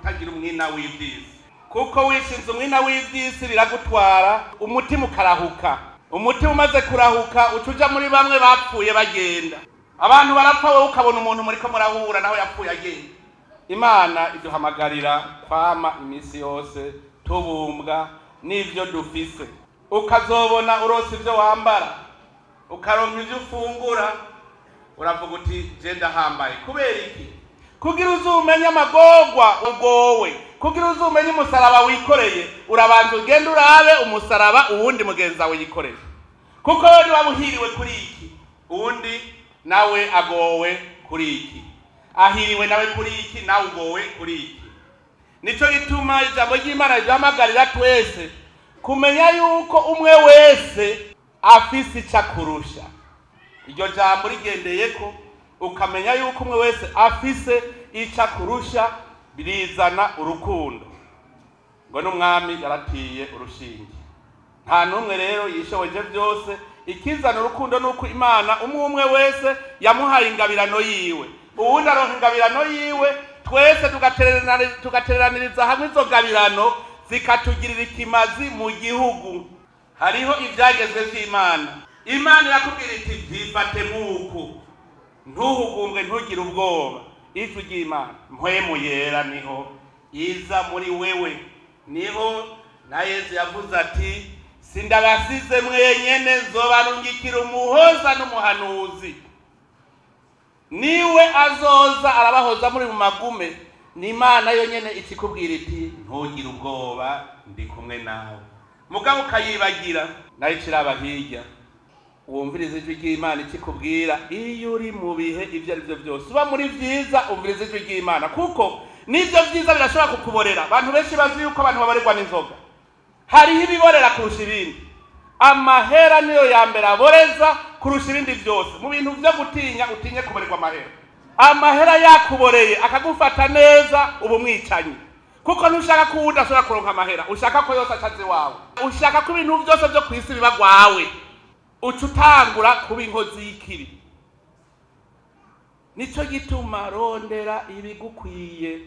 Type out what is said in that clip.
kutagira umwina w'ivyisi, kuko wishinze umwina w'ivyisi biragutwara umutima ukarahuka. Umutima umaze kurahuka ucuja muri bamwe bapfuye bagenda. Abantu barapfa wowe ukabona umuntu muriko murahura naho yapfuye agenda. Imana iduhamagarira kwama imisi yose tubumbwa n'ivyo dufise. Ukazobona urose ivyo wambara, ukaronka ivyo ufungura, uravuga uti je ndahambaye. Kubera iki? Kugira uzumenye amagorwa ugowe, kugira uzumenye umusaraba wikoreye, urabanza ugenda urabe umusaraba uwundi mugenza we yikoreye. Kuko wewe wabuhiriwe kuri iki, uwundi nawe agowe kuri iki. Ahiriwe nawe kuri iki, nawe ugowe kuri iki. Nico gituma ijambo ry'Imana ryamagarira twese kumenya yuko umwe wese afise icakurusha. Iryo jambo rigendeyeko ukamenya yuko umwe wese afise icakurusha, birizana urukundo. Ngo n'umwami yaratiye urushinge. Nta numwe rero yishoboje byose, ikizana urukundo nuko Imana umwe wese yamuhaye ingabirano yiwe. Uwundi aronka ingabirano yiwe, twese tugatereraniriza hamwe izo ngabirano zikatugirira ikimazi mu gihugu. Hariho ivyagezwe vy'Imana. Imana irakubwira iti vyifate muku, ntuhugumbwe ntugire ubwoba. Ijwi ry'Imana mpwemu yera niho iza muri wewe. Niho na Yesu yavuze ati sindabasize mwenyene, nzobarungikira umuhoza n'umuhanuzi. Niwe azoza arabahoza muri mu magume. Ni Imana yonyene ikikubwira iti ntugire ubwoba, ndi kumwe nawe. Mugabo ukayibagira, nayo kiraba hirya. Wumviriza ijwi ry'Imana ikikubwira iyo uri mu bihe ivyo arivyo byose. Uba muri vyiza umviriza ijwi ry'Imana, kuko nivyo vyiza birashobora kukuborera. Abantu benshi bazi yuko abantu babarirwa n'inzoga. Hariho ibiborera kurusha ibindi. Amahera niyo ya mbere aboreza kurusha ibindi byose. Mu bintu vyo gutinya utinye kuborerwa amahera. Amahera yakuboreye akagufata neza ubu mwicanyi. Kuko ntushaka ko udashobora kuronka amahera, ushaka ko yose acaze wawe. Ushaka ko ibintu byose byo kwisi biba gwawe. Ucutangura kuba inkozi y'ikibi. Nico gituma rondera ibigukwiye.